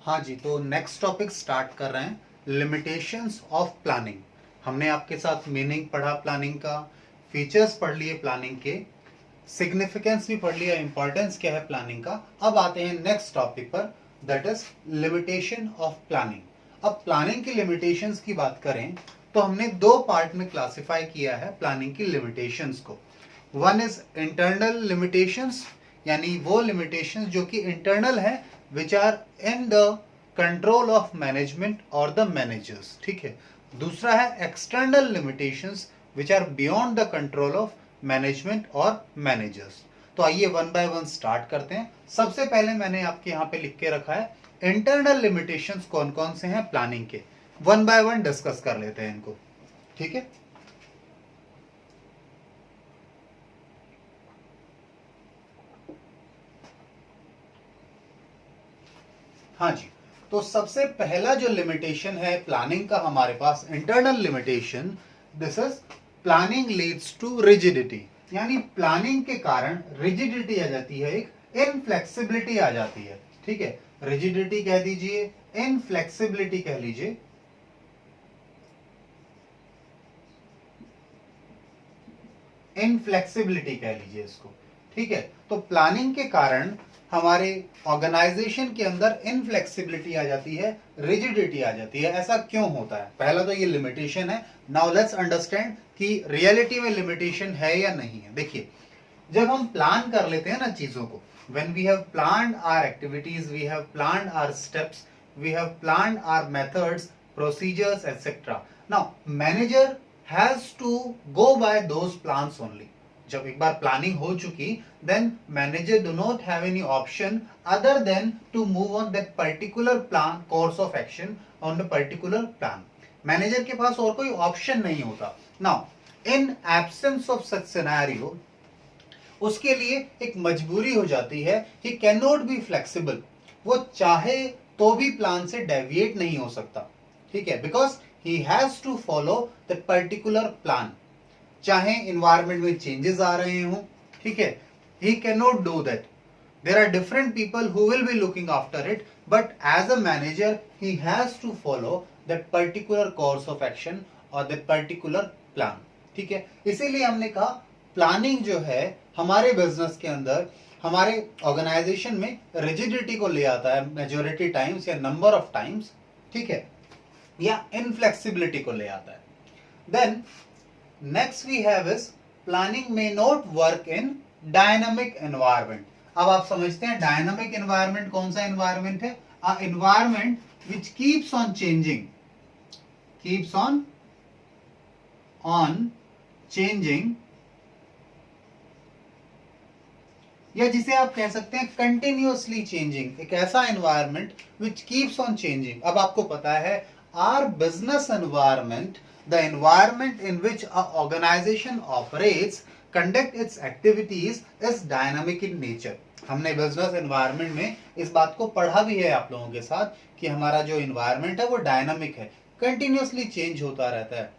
हाँ जी, तो next topic start कर रहे हैं, लिमिटेशंस ऑफ प्लानिंग। हमने आपके साथ मीनिंग पढ़ा प्लानिंग का, फीचर्स पढ़ लिए प्लानिंग के, सिग्निफिकेंस भी पढ़ लिया, इंपॉर्टेंस क्या है प्लानिंग का। अब आते हैं नेक्स्ट टॉपिक पर, that is limitation of planning. अब प्लानिंग की लिमिटेशंस की बात करें तो हमने दो पार्ट में क्लासिफाई किया है प्लानिंग की लिमिटेशंस को। वन इज इंटरनल लिमिटेशंस, यानी वो लिमिटेशंस जो कि इंटरनल है, which are in the control of management और द मैनेजर्स। ठीक है। दूसरा है external limitations which are beyond the control of management और मैनेजर्स। तो आइए वन बाय वन स्टार्ट करते हैं। सबसे पहले मैंने आपके यहाँ पे लिख के रखा है इंटरनल लिमिटेशंस कौन कौन से हैं प्लानिंग के। वन बाय वन डिस्कस कर लेते हैं इनको। ठीक है। हाँ जी, तो सबसे पहला जो लिमिटेशन है प्लानिंग का हमारे पास, internal limitation, this is planning leads to rigidity. यानी प्लानिंग के कारण रिजिडिटी आ जाती है, एक इनफ्लेक्सिबिलिटी आ जाती है। ठीक है, रिजिडिटी कह दीजिए, इनफ्लेक्सिबिलिटी कह लीजिए। इनफ्लेक्सिबिलिटी कह लीजिए इसको। ठीक है, तो प्लानिंग के कारण हमारे ऑर्गेनाइजेशन के अंदर इनफ्लेक्सिबिलिटी आ जाती है, रिजिडिटी आ जाती है। ऐसा क्यों होता है? पहला तो ये लिमिटेशन है। नाउ लेट्स अंडरस्टैंड कि रियलिटी में लिमिटेशन है या नहीं है। देखिए, जब हम प्लान कर लेते हैं ना चीजों को, when we have planned our activities, we have planned our steps, we have planned our methods, procedures etcetera. Now manager has to go by those plans only. जब एक बार प्लानिंग हो चुकी, then manager do not have any option other than to move on that particular plan, course of action on the particular plan. Manager के पास और कोई option नहीं होता। Now in absence of such scenario, उसके लिए एक मजबूरी हो जाती है, ही कैन नॉट बी फ्लेक्सिबल। वो चाहे तो भी प्लान से डेविएट नहीं हो सकता। ठीक है, because he has to follow the particular plan, चाहे इन्वायरमेंट में चेंजेस आ रहे हों। ठीक है, he cannot do that. There are different people who will be looking after it, but as a manager he has to follow that particular course of action or that particular plan. ठीक है, इसीलिए हमने कहा planning जो है हमारे business के अंदर, हमारे ऑर्गेनाइजेशन में रिजिडिटी को ले आता है मेजोरिटी टाइम्स या नंबर ऑफ टाइम्स। ठीक है, या इनफ्लेक्सिबिलिटी को ले आता है। Then next we have is planning may not work in dynamic environment. अब आप समझते हैं डायनामिक एनवायरमेंट कौन सा एनवायरमेंट है? A environment which keeps on changing, keeps on changing, या जिसे आप कह सकते हैं कंटिन्यूअसली चेंजिंग। एक ऐसा environment which keeps on changing. अब आपको पता है our business environment, the environment in which a organization operates, conduct its activities is dynamic in nature. हमने बिजनेस एनवायरनमेंट में इस बात को पढ़ा भी है आप लोगों के साथ कि हमारा जो एनवायरनमेंट है वो डायनामिक है, कंटिन्यूअसली चेंज होता रहता है।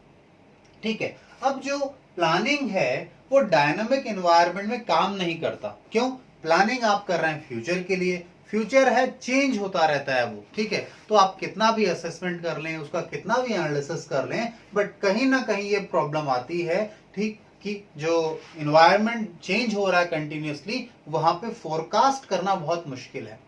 ठीक है, अब जो प्लानिंग है वो डायनामिक एनवायरनमेंट में काम नहीं करता। क्यों? प्लानिंग आप कर रहे हैं फ्यूचर के लिए, फ्यूचर है, चेंज होता रहता है वो। ठीक है, तो आप कितना भी असेसमेंट कर लें, उसका कितना भी एनालिसिस कर लें, बट कहीं ना कहीं ये प्रॉब्लम आती है, ठीक, कि जो एनवायरनमेंट चेंज हो रहा है कंटिन्यूअसली, वहां पे फोरकास्ट करना बहुत मुश्किल है।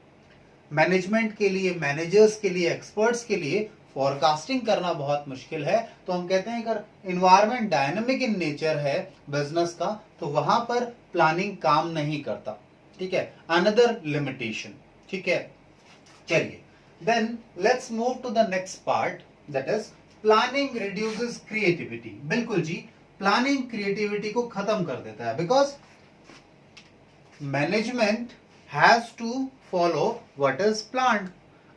मैनेजमेंट के लिए, मैनेजर्स के लिए, एक्सपर्ट्स के लिए फोरकास्टिंग करना बहुत मुश्किल है। तो हम कहते हैं अगर एनवायरनमेंट डायनामिक इन नेचर है बिजनेस का, तो वहां पर प्लानिंग काम नहीं करता। ठीक है, अनदर लिमिटेशन। ठीक है, चलिए then let's move to the next part, that is planning reduces creativity. बिल्कुल जी, प्लानिंग क्रिएटिविटी को खत्म कर देता है, because management has to follow what is planned.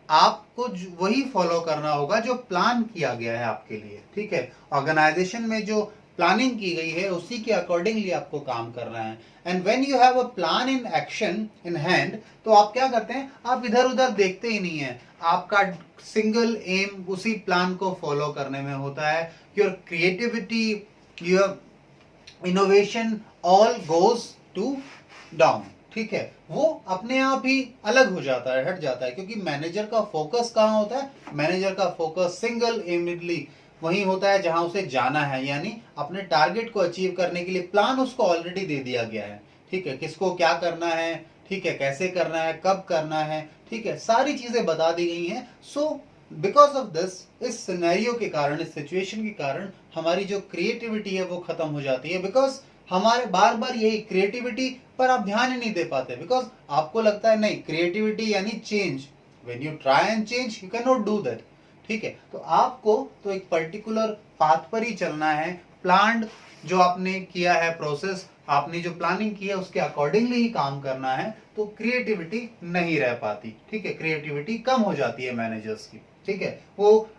आपको वही फॉलो करना होगा जो प्लान किया गया है आपके लिए। ठीक है, ऑर्गेनाइजेशन में जो प्लानिंग की गई है उसी के अकॉर्डिंगली आपको काम करना है। And when you have a plan in action in hand, तो आप क्या करते हैं? आप इधर उधर देखते ही नहीं है, आपका सिंगल एम उसी प्लान को फॉलो करने में होता है। Your creativity, your innovation all goes to down. ठीक है, वो अपने आप ही अलग हो जाता है, हट जाता है, क्योंकि मैनेजर का फोकस कहाँ होता है? मैनेजर का फोकस सिंगल एमिडली वहीं होता है जहां उसे जाना है, यानी अपने टारगेट को अचीव करने के लिए प्लान उसको ऑलरेडी दे दिया गया है। ठीक है, किसको क्या करना है, ठीक है, कैसे करना है, कब करना है, ठीक है, सारी चीजें बता दी गई हैं। सो बिकॉज ऑफ दिस, इस सिनेरियो के कारण, इस सिचुएशन के कारण हमारी जो क्रिएटिविटी है वो खत्म हो जाती है, बिकॉज हमारे बार बार यही क्रिएटिविटी पर आप ध्यान ही नहीं दे पाते, बिकॉज आपको लगता है नहीं, क्रिएटिविटी यानी change, when you try and change you can not do that. ठीक है, तो आपको तो एक पर्टिकुलर पाथ पर ही चलना है, प्लान्ड जो आपने किया है प्रोसेस, आपने जो प्लानिंग की है उसके अकॉर्डिंगली ही काम करना है, तो क्रिएटिविटी नहीं रह पाती। ठीक है, क्रिएटिविटी कम हो जाती है मैनेजर्स की। ठीक है, वो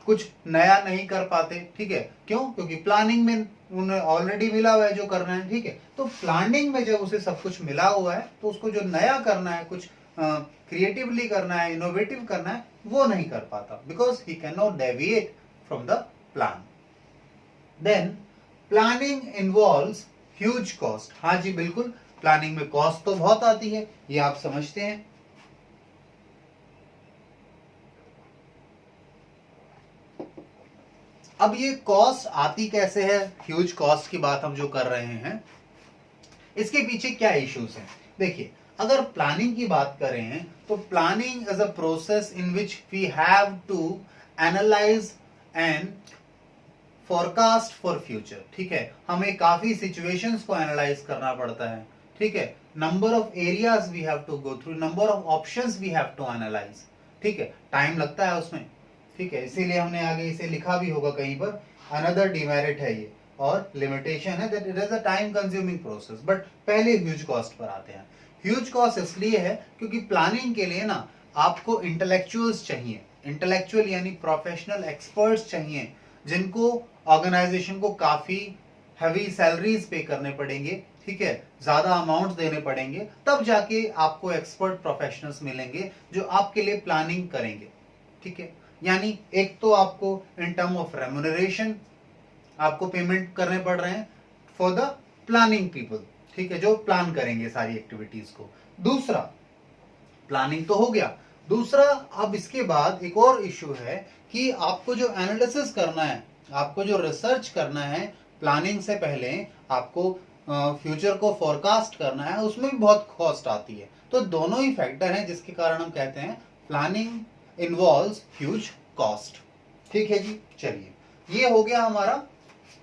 कुछ नया नहीं कर पाते। ठीक है, क्यों? क्योंकि प्लानिंग में उन्हें ऑलरेडी मिला हुआ है जो करना है। ठीक है, तो प्लानिंग में जब उसे सब कुछ मिला हुआ है तो उसको जो नया करना है, कुछ क्रिएटिवली करना है, इनोवेटिव करना है, वो नहीं कर पाता, because he can not deviate from the plan. Then planning involves huge cost. हाँ जी बिल्कुल, प्लानिंग में कॉस्ट तो बहुत आती है, ये आप समझते हैं। अब ये कॉस्ट आती कैसे है? ह्यूज कॉस्ट की बात हम जो कर रहे हैं, इसके पीछे क्या इश्यूज हैं? देखिए, अगर प्लानिंग की बात करें तो planning is a process in which we have to analyse and forecast for future. ठीक है, हमें काफी सिचुएशंस को एनालाइज करना पड़ता है। ठीक है, number of areas we have to go through, number of options we have to analyse. ठीक है, टाइम लगता है उसमें। ठीक है, इसीलिए हमने आगे इसे लिखा भी होगा कहीं पर, अनदर डिमेरिट है ये और लिमिटेशन है that it is a time consuming process. But पहले ह्यूज कॉस्ट पर आते हैं। ह्यूज कॉस्ट इसलिए है क्योंकि प्लानिंग के लिए ना आपको इंटेलेक्चुअल्स चाहिए, इंटेलेक्चुअल यानी प्रोफेशनल एक्सपर्ट्स चाहिए, जिनको ऑर्गेनाइजेशन को काफी हैवी सैलरीज पे करने पड़ेंगे। ठीक है, ज्यादा अमाउंट देने पड़ेंगे, तब जाके आपको एक्सपर्ट प्रोफेशनल्स मिलेंगे जो आपके लिए प्लानिंग करेंगे। ठीक है, यानी एक तो आपको इन टर्म ऑफ रेम्युनरेशन आपको पेमेंट करने पड़ रहे हैं फॉर द प्लानिंग पीपल। ठीक है, जो प्लान करेंगे सारी एक्टिविटीज को। दूसरा, प्लानिंग तो हो गया। दूसरा, अब इसके बाद एक और इश्यू है कि आपको जो एनालिसिस करना है, आपको जो रिसर्च करना है प्लानिंग से पहले, आपको फ्यूचर को फोरकास्ट करना है, उसमें भी बहुत कॉस्ट आती है। तो दोनों ही फैक्टर हैं जिसके कारण हम कहते हैं प्लानिंग इन्वॉल्व्स ह्यूज कॉस्ट। ठीक है जी, चलिए, ये हो गया हमारा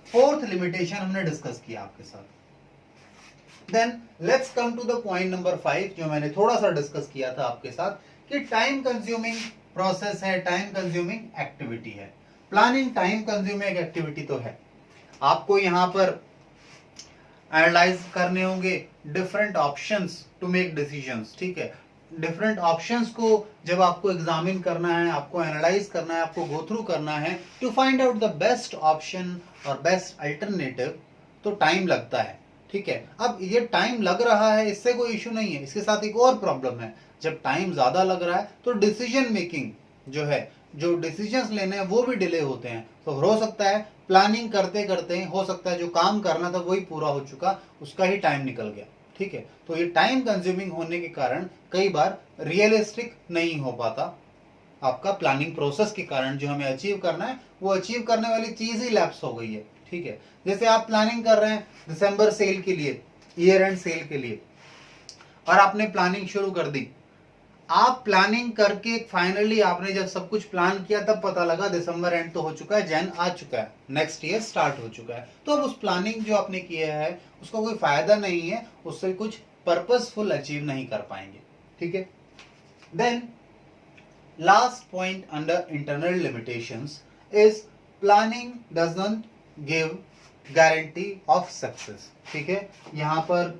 फोर्थ लिमिटेशन, हमने डिस्कस किया आपके साथ। Then let's come to the point number 5, जो मैंने थोड़ा सा डिस्कस किया था आपके साथ, कि टाइम कंज्यूमिंग प्रोसेस है, टाइम कंज्यूमिंग एक्टिविटी है। प्लानिंग टाइम कंज्यूमिंग एक्टिविटी तो है, आपको यहां पर एनालाइज करने होंगे different options to make decisions. ठीक है, डिफरेंट ऑप्शंस को जब आपको एग्जामिन करना है, आपको एनालाइज करना है, आपको गो थ्रू करना है to find out the best option और बेस्ट अल्टरनेटिव, तो टाइम लगता है। ठीक है, अब ये टाइम लग रहा है, इससे कोई इशू नहीं है। इसके साथ एक और प्रॉब्लम है, जब टाइम ज्यादा लग रहा है तो डिसीजन मेकिंग जो है, जो डिसीजंस लेने हैं वो भी डिले होते हैं। तो हो सकता है प्लानिंग करते करते हो सकता है जो काम करना था वही पूरा हो चुका, उसका ही टाइम निकल गया। ठीक है, तो ये टाइम कंज्यूमिंग होने के कारण कई बार रियलिस्टिक नहीं हो पाता आपका प्लानिंग प्रोसेस के कारण। जो हमें अचीव करना है वो अचीव करने वाली चीज ही लैप्स हो गई है। ठीक है, जैसे आप प्लानिंग कर रहे हैं दिसंबर सेल के लिए, ईयर एंड सेल के लिए, और आपने प्लानिंग शुरू कर दी। आप प्लानिंग करके फाइनली आपने जब सब कुछ प्लान किया तब पता लगा दिसंबर एंड तो हो चुका है, जैन आ चुका है, नेक्स्ट ईयर स्टार्ट हो चुका है। तो अब उस प्लानिंग जो आपने किया है उसका कोई फायदा नहीं है, उससे कुछ पर्पसफुल अचीव नहीं कर पाएंगे। ठीक है, then last point under internal limitations is planning doesn't give guarantee of success. ठीक है, यहां पर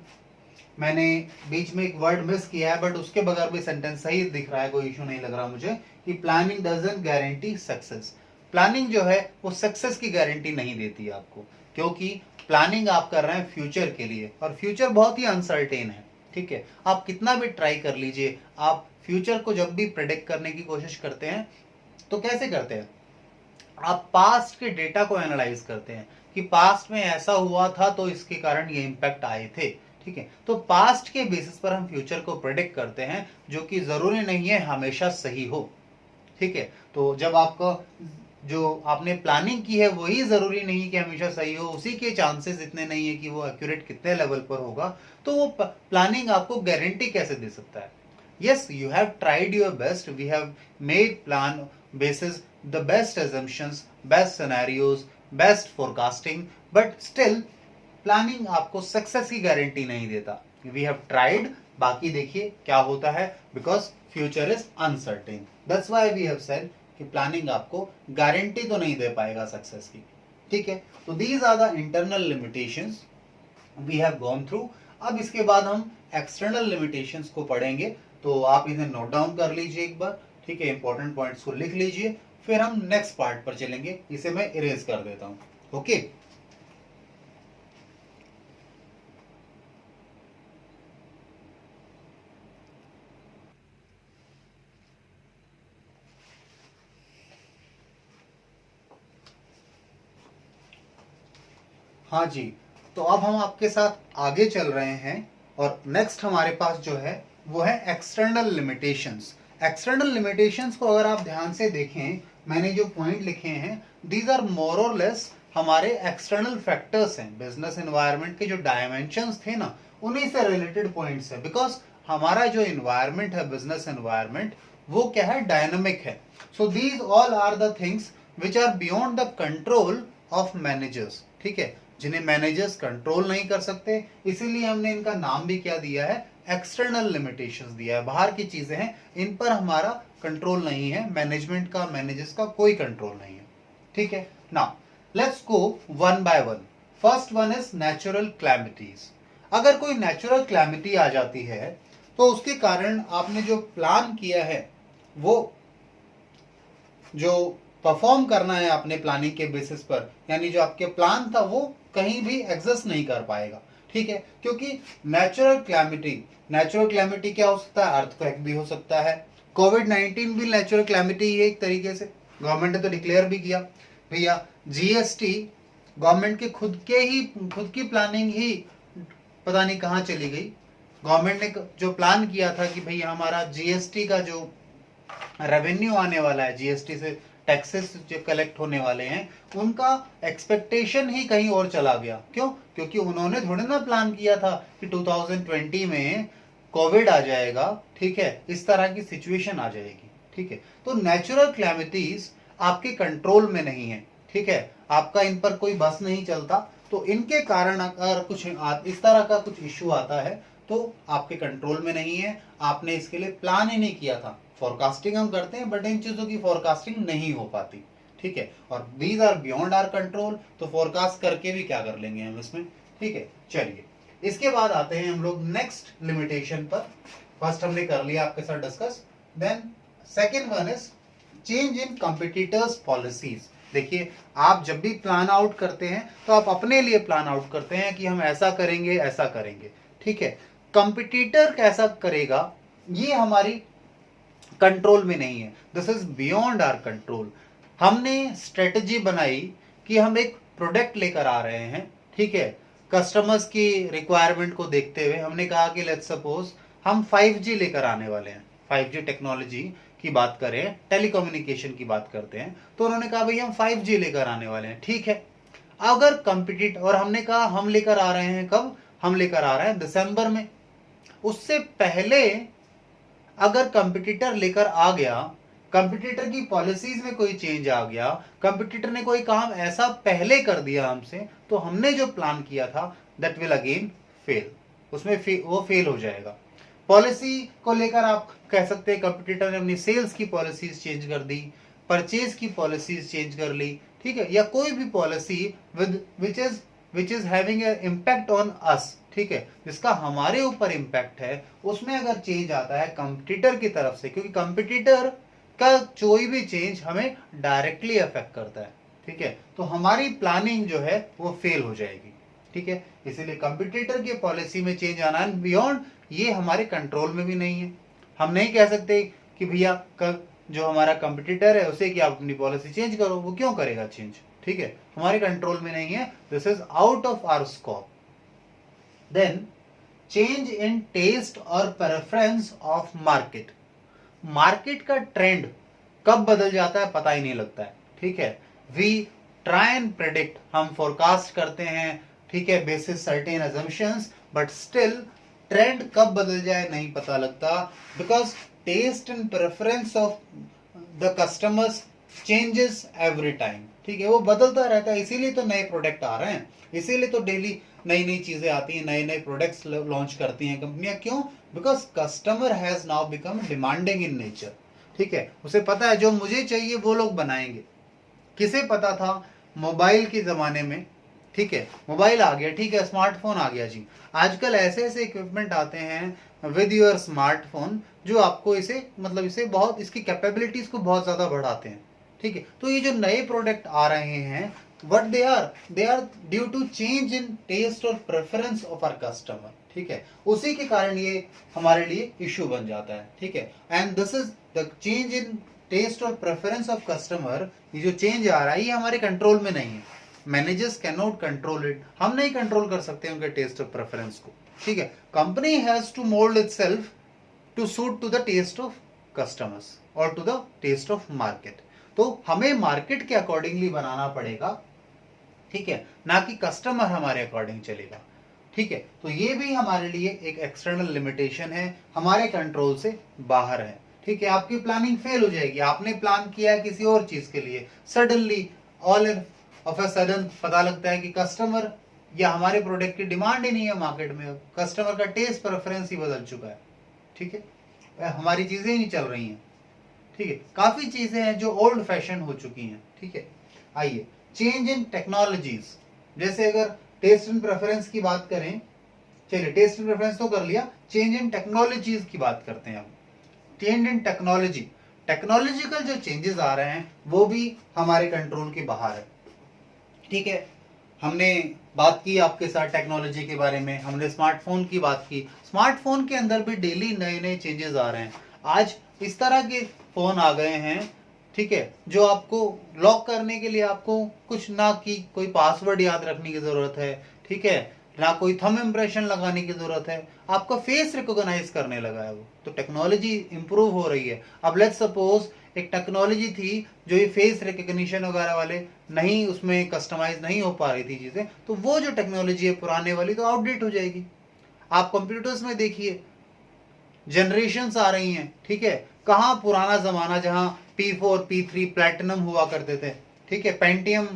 मैंने बीच में एक वर्ड मिस किया है, बट उसके बगैर भी सेंटेंस सही दिख रहा है, कोई इशू नहीं लग रहा मुझे, कि planning doesn't guarantee success. Planning जो है वो सक्सेस की गारंटी नहीं देती आपको, क्योंकि प्लानिंग आप कर रहे हैं फ्यूचर के लिए, और फ्यूचर बहुत ही अनसर्टेन है। ठीक है, आप कितना भी ट्राई कर लीजिए, आप फ्यूचर को जब भी प्रेडिक्ट करने की कोशिश करते हैं तो कैसे करते हैं? आप पास्ट के डेटा को एनालाइज करते हैं कि पास्ट में ऐसा हुआ था तो इसके कारण ये इंपैक्ट आए थे। ठीक है। तो पास्ट के बेसिस पर हम फ्यूचर को प्रेडिक्ट करते हैं, जो कि जरूरी नहीं है हमेशा सही हो। ठीक है। तो जब आपका जो आपने प्लानिंग की है वही जरूरी नहीं कि हमेशा सही हो, उसी के चांसेस इतने नहीं है कि वो एक्यूरेट कितने लेवल पर होगा, तो वो प्लानिंग आपको गारंटी कैसे दे सकता है? Yes, you have tried your best, we have made plan basis the best assumptions, best scenarios, best forecasting, but still planning आपको सक्सेस की गारंटी नहीं देता। वी हैव ट्राइड, बाकी देखिए क्या होता है, because future is uncertain. That's why we have said कि प्लानिंग आपको गारंटी तो नहीं दे पाएगा सक्सेस की। ठीक है। तो these are the internal limitations we have gone through. अब इसके बाद हम एक्सटर्नल लिमिटेशंस को पढ़ेंगे, तो आप इन्हें नोट डाउन कर लीजिए एक बार। ठीक है, इंपॉर्टेंट पॉइंट्स को लिख लीजिए, फिर हम नेक्स्ट पार्ट पर चलेंगे। इसे मैं इरेज कर देता हूं। ओके। हाँ जी। तो अब हम आपके साथ आगे चल रहे हैं, और नेक्स्ट हमारे पास जो है वो है एक्सटर्नल लिमिटेशंस। एक्सटर्नल लिमिटेशंस को अगर आप ध्यान से देखें, मैंने जो पॉइंट लिखे हैं, दीज आर मोर और लेस हमारे एक्सटर्नल फैक्टर्स हैं। बिजनेस एनवायरनमेंट के जो डायमेंशंस थे ना, उन्हीं से रिलेटेड पॉइंट्स है। बिकॉज हमारा जो इन्वायरमेंट है, बिजनेस एनवायरनमेंट, वो क्या है, डायनामिक है। So these all are the things which are beyond the control of managers. ठीक है, जिन्हें मैनेजर्स कंट्रोल नहीं कर सकते, इसीलिए हमने इनका नाम भी क्या दिया है, एक्सटर्नल लिमिटेशंस दिया है। बाहर की चीजें हैं, इन पर हमारा कंट्रोल नहीं है, मैनेजमेंट का, मैनेजर्स का कोई कंट्रोल नहीं है। ठीक है। Now let's go one by one. First one is natural calamities. अगर कोई नेचुरल क्लैमिटी आ जाती है, तो उसके कारण आपने जो प्लान किया है, वो जो परफॉर्म करना है अपने प्लानिंग के बेसिस पर, यानी जो आपके प्लान था वो कहीं भी एग्जिस्ट नहीं कर पाएगा। ठीक है, क्योंकि नेचुरल क्लैमिटी क्या हो सकता है, अर्थक्वेक भी हो सकता है। कोविड-19 भी नेचुरल क्लैमिटी है एक तरीके से, गवर्नमेंट ने तो डिक्लेयर भी किया। भैया जीएसटी, गवर्नमेंट के खुद की प्लानिंग ही पता नहीं कहाँ चली गई। गवर्नमेंट ने जो प्लान किया था कि भैया हमारा जीएसटी का जो रेवेन्यू आने वाला है, जीएसटी से टैक्सेस जो कलेक्ट होने वाले हैं, उनका एक्सपेक्टेशन ही कहीं और चला गया। क्यों? क्योंकि उन्होंने थोड़े ना प्लान किया था कि 2020 में कोविड आ जाएगा। ठीक है, इस तरह की सिचुएशन आ जाएगी। ठीक है, तो नेचुरल क्लैमिटीज आपके कंट्रोल में नहीं है। ठीक है, आपका इन पर कोई बस नहीं चलता, तो इनके कारण अगर कुछ इस तरह का कुछ इश्यू आता है, तो आपके कंट्रोल में नहीं है, आपने इसके लिए प्लान ही नहीं किया था। फोरकास्टिंग हम करते हैं, बट इन चीजों की फोरकास्टिंग नहीं हो पाती। ठीक है, और these are beyond are control, तो फोरकास्ट करके भी क्या कर लेंगे हम इसमें। ठीक है, चलिए इसके बाद आते हैं हम लोग नेक्स्ट लिमिटेशन पर। फर्स्ट हमने कर लिया आपके साथ discuss, then second one is change in competitors policies. देखिए, आप जब भी प्लान आउट करते हैं, तो आप अपने लिए प्लान आउट करते हैं कि हम ऐसा करेंगे, ऐसा करेंगे। ठीक है, कंपिटिटर कैसा करेगा ये हमारी कंट्रोल में नहीं है, this is beyond our control. हमने स्ट्रेटजी बनाई कि हम एक प्रोडक्ट लेकर आ रहे हैं। ठीक है, कस्टमर्स की रिक्वायरमेंट को देखते हुए हमने कहा कि लेट्स सपोज हम 5G लेकर आने वाले हैं। 5G टेक्नोलॉजी की बात करें, टेलीकम्युनिकेशन की बात करते हैं, तो उन्होंने कहा भाई हम 5G लेकर आने वाले हैं। ठीक है, अगर कंपिटिट, और हमने कहा हम लेकर आ रहे हैं कब, हम लेकर आ रहे हैं दिसंबर में। उससे पहले अगर कंपटीटर लेकर आ गया, कंपटीटर की पॉलिसीज में कोई चेंज आ गया, कंपटीटर ने कोई काम ऐसा पहले कर दिया हमसे, तो हमने जो प्लान किया था दैट विल अगेन फेल, उसमें वो फेल हो जाएगा। पॉलिसी को लेकर आप कह सकते हैं कंपटीटर ने अपनी सेल्स की पॉलिसीज चेंज कर दी, परचेज की पॉलिसीज चेंज कर ली। ठीक है, या कोई भी policy with which is having a impact on us. ठीक है, जिसका हमारे ऊपर इम्पैक्ट है, उसमें अगर चेंज आता है कंपटीटर की तरफ से, क्योंकि कंपटीटर का कोई भी चेंज हमें डायरेक्टली अफेक्ट करता है। ठीक है, तो हमारी प्लानिंग जो है वो फेल हो जाएगी। ठीक है, इसीलिए कंपटीटर की पॉलिसी में चेंज आना बियॉन्ड, ये हमारे कंट्रोल में भी नहीं है। हम नहीं कह सकते कि भैया जो हमारा कंपटीटर है उसे कि आप अपनी पॉलिसी चेंज करो, वो क्यों करेगा चेंज। ठीक है, हमारे कंट्रोल में नहीं है, this is out of our scope. Then change in taste और प्रेफरेंस ऑफ मार्केट। मार्केट का ट्रेंड कब बदल जाता है पता ही नहीं लगता है, ठीक है। वी ट्राई एंड प्रेडिक्ट, हम फोरकास्ट करते हैं, ठीक है, basis certain assumptions, but still trend कब बदल जाए नहीं पता लगता, because taste and preference of the customers changes every time, ठीक है, वो बदलता रहता है। इसीलिए तो नए प्रोडक्ट आ रहे हैं, इसीलिए तो डेली नई नई चीजें आती हैं, नए नए प्रोडक्ट्स लॉन्च करती हैं कंपनियां। क्यों? Because customer has now become demanding in nature, ठीक है। उसे पता है जो मुझे चाहिए वो लोग बनाएंगे। किसे पता था मोबाइल के जमाने में, ठीक है, मोबाइल आ गया, ठीक है, स्मार्टफोन आ गया जी, आजकल ऐसे ऐसे इक्विपमेंट आते हैं विद योर स्मार्टफोन जो आपको इसे मतलब इसे बहुत इसकी कैपेबिलिटीज को बहुत ज्यादा बढ़ाते हैं, ठीक है। तो ये जो नए प्रोडक्ट आ रहे हैं what they are due to change in taste और preference of our customer, ठीक है, उसी के कारण ये हमारे लिए इश्यू बन जाता है, ठीक है। And this is the change in taste और प्रेफरेंस ऑफ कस्टमर। ये जो चेंज आ रहा है ये हमारे कंट्रोल में नहीं है, managers can not control it, हम नहीं कंट्रोल कर सकते उनके टेस्ट और प्रेफरेंस को, ठीक है। Company has to mould itself to suit to the taste of customers और to the taste of market. तो हमें मार्केट के अकॉर्डिंगली बनाना पड़ेगा, ठीक है, ना कि कस्टमर हमारे अकॉर्डिंग चलेगा, ठीक है। तो ये भी हमारे लिए एक एक्सटर्नल लिमिटेशन है, हमारे कंट्रोल से बाहर है, ठीक है। आपकी प्लानिंग फेल हो जाएगी, आपने प्लान किया है किसी और चीज के लिए, suddenly all of a sudden पता लगता है कि कस्टमर या हमारे प्रोडक्ट की डिमांड ही नहीं है मार्केट में, कस्टमर का टेस्ट प्रेफरेंस ही बदल चुका है, ठीक है, हमारी चीजें ही नहीं चल रही हैं, ठीक है। काफी चीजें हैं जो ओल्ड फैशन हो चुकी हैं, ठीक है। आइए, चेंज इन टेक्नोलॉजीज, जैसे अगर टेस्ट एंड प्रेफरेंस की बात करें, चलिए टेस्ट एंड प्रेफरेंस तो कर लिया, चेंज इन टेक्नोलॉजीज की बात करते हैं अब। चेंज इन टेक्नोलॉजी, टेक्नोलॉजिकल जो चेंजेस आ रहे हैं वो भी हमारे कंट्रोल के बाहर है, ठीक है। हमने बात की आपके साथ टेक्नोलॉजी के बारे में, हमने स्मार्टफोन की बात की, स्मार्टफोन के अंदर भी डेली नए नए चेंजेस आ रहे हैं। आज इस तरह के फोन आ गए हैं, ठीक है, जो आपको लॉक करने के लिए आपको कुछ ना की कोई पासवर्ड याद रखने की जरूरत है, ठीक है, ना कोई थंब इम्प्रेशन लगाने की जरूरत है, आपका फेस रिकॉग्नाइज करने लगा है वो। तो टेक्नोलॉजी इंप्रूव हो रही है। अब लेट्स सपोज एक टेक्नोलॉजी थी जो ये फेस रिकॉग्निशन वगैरह वाले नहीं, उसमें कस्टमाइज नहीं हो पा रही थी चीजें, तो वो जो टेक्नोलॉजी है पुराने वाली तो आउटडेट हो जाएगी। आप कंप्यूटर्स में देखिए जनरेशंस आ रही हैं, ठीक है, कहाँ पुराना जमाना जहां P4 P3 प्लैटिनम हुआ करते थे, ठीक है, पेंटियम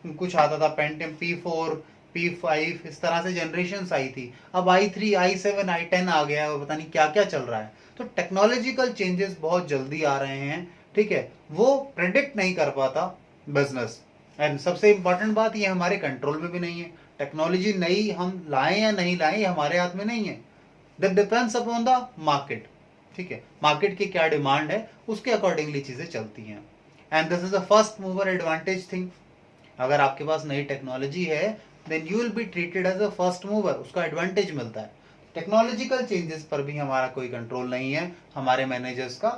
कुछ आता था, पेंटियम P4 P5 इस तरह से जनरेशंस आई थी। अब i3 i7 i10 आ गया है, पता नहीं क्या क्या चल रहा है। तो टेक्नोलॉजिकल चेंजेस बहुत जल्दी आ रहे हैं, ठीक है, वो प्रेडिक्ट नहीं कर पाता बिजनेस। एंड सबसे इंपॉर्टेंट बात ये हमारे कंट्रोल में भी नहीं है, टेक्नोलॉजी नई हम लाएं या नहीं लाएं हमारे हाथ में नहीं है, that depends upon the market, ठीक है, मार्केट की क्या डिमांड है उसके अकॉर्डिंगली चीजें चलती हैं। And this is a first mover advantage thing, अगर आपके पास नई टेक्नोलॉजी है then you will be treated as a first mover, उसका एडवांटेज मिलता है। टेक्नोलॉजिकल चेंजेस पर भी हमारा कोई कंट्रोल नहीं है हमारे मैनेजर्स का,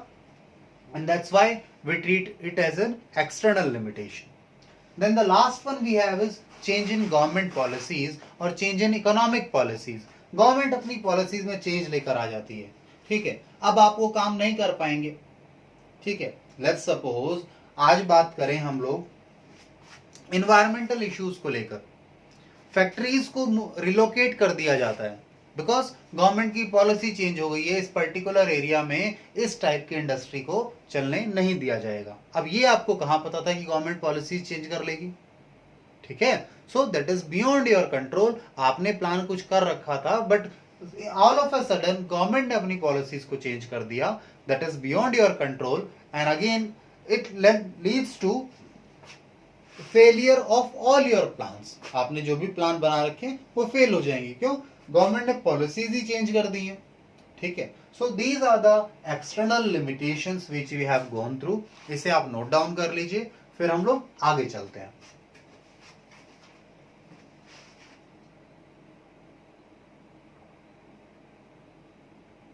and that's why we treat it as an external limitation. Then the last one we have is change in government policies और change in economic policies. Government अपनी पॉलिसीज में चेंज लेकर आ जाती है, ठीक है, अब आप वो काम नहीं कर पाएंगे, ठीक है। लेट्स सपोज आज बात करें हम लोग इन्वायरमेंटल इश्यूज को लेकर, फैक्ट्रीज को रिलोकेट कर दिया जाता है बिकॉज गवर्नमेंट की पॉलिसी चेंज हो गई है, इस पर्टिकुलर एरिया में इस टाइप की इंडस्ट्री को चलने नहीं दिया जाएगा। अब ये आपको कहां पता था कि गवर्नमेंट पॉलिसी चेंज कर लेगी, ठीक है। So that is beyond your control, आपने प्लान कुछ कर रखा था but all of a sudden government ने अपनी पॉलिसीज को चेंज कर दिया, that is beyond your control and again it leads to failure of all your plans. आपने जो भी प्लान बना रखे वो फेल हो जाएंगे, क्यों? गवर्नमेंट ने पॉलिसीज ही चेंज कर दी हैं, ठीक है। So these are the external limitations which we have gone through, इसे आप नोट डाउन कर लीजिए, फिर हम लोग आगे चलते हैं।